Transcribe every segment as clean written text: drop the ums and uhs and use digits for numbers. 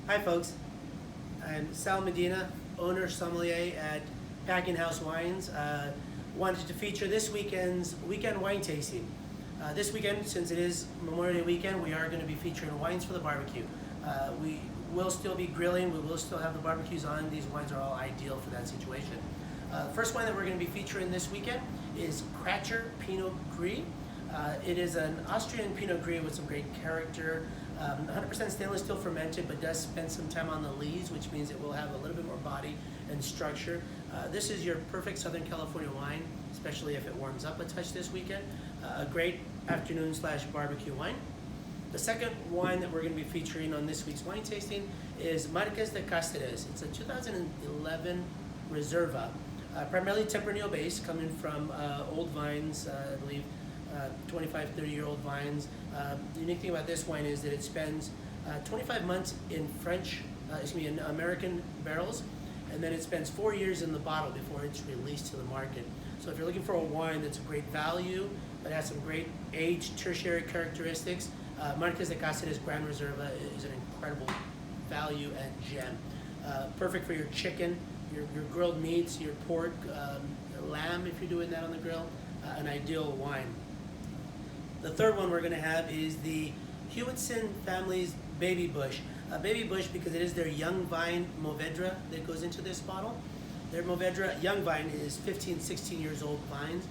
Hi folks, I'm Sal Medina, owner sommelier at Packing House Wines. Wanted to feature this weekend's weekend wine tasting. This weekend, since it is Memorial Day weekend, we are going to be featuring wines for the barbecue. We will still be grilling, we will still have the barbecues on. These wines are all ideal for that situation. First wine that we're going to be featuring this weekend is Kracher Pinot Gris. It is an Austrian Pinot Gris with some great character. 100% stainless steel fermented, but does spend some time on the lees, which means it will have a little bit more body and structure. This is your perfect Southern California wine, especially if it warms up a touch this weekend. A great afternoon/barbecue wine. The second wine that we're going to be featuring on this week's wine tasting is Marqués de Cáceres. It's a 2011 Reserva, primarily Tempranillo based, coming from old vines, I believe 25, 30-year-old vines. The unique thing about this wine is that it spends 25 months in in American barrels, and then it spends 4 years in the bottle before it's released to the market. So if you're looking for a wine that's a great value, but has some great aged tertiary characteristics, Marqués de Cáceres Gran Reserva is an incredible value and gem. Perfect for your chicken, your grilled meats, your pork, lamb if you're doing that on the grill, an ideal wine. The third one we're going to have is the Hewitson family's Baby Bush. Baby Bush because it is their young vine Mourvedre that goes into this bottle. Their Mourvedre young vine is 15, 16 years old vines.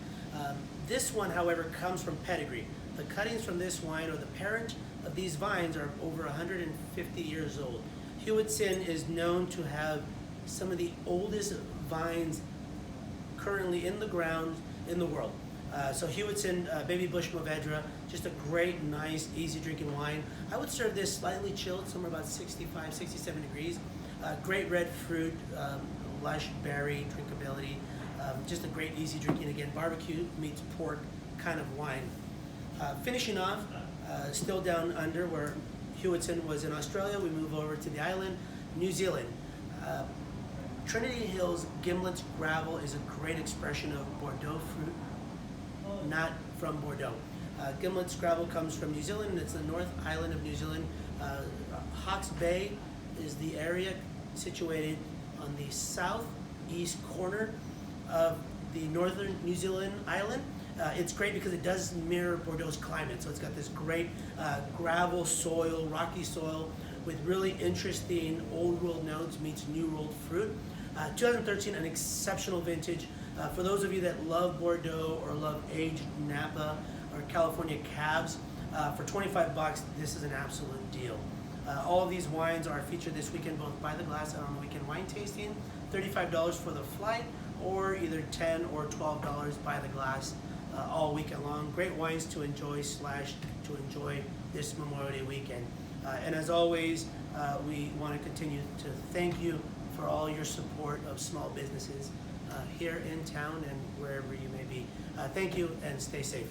This one, however, comes from pedigree. The cuttings from this wine, or the parent of these vines, are over 150 years old. Hewitson is known to have some of the oldest vines currently in the ground in the world. So Hewitson Baby Bush Mourvedre, just a great, nice, easy drinking wine. I would serve this slightly chilled, somewhere about 65, 67 degrees. Great red fruit, lush berry drinkability. Just a great, easy drinking, again, barbecue meets pork kind of wine. Finishing off, still down under where Hewitson was in Australia, we move over to the island, New Zealand. Trinity Hill's Gimlets Gravel is a great expression of Bordeaux fruit, not from Bordeaux. Gimlets Gravel comes from New Zealand, and it's the North Island of New Zealand. Hawke's Bay is the area situated on the southeast corner of the northern New Zealand island. It's great because it does mirror Bordeaux's climate, so it's got this great gravel soil, rocky soil, with really interesting old world notes meets new world fruit. 2013, an exceptional vintage. For those of you that love Bordeaux or love aged Napa or California Cabs, for 25 bucks, this is an absolute deal. All of these wines are featured this weekend, both by the glass and on the weekend wine tasting. $35 for the flight, or either $10 or $12 by the glass all weekend long. Great wines to enjoy to enjoy this Memorial Day weekend. And as always, we want to continue to thank you for all your support of small businesses here in town and wherever you may be. Thank you, and stay safe.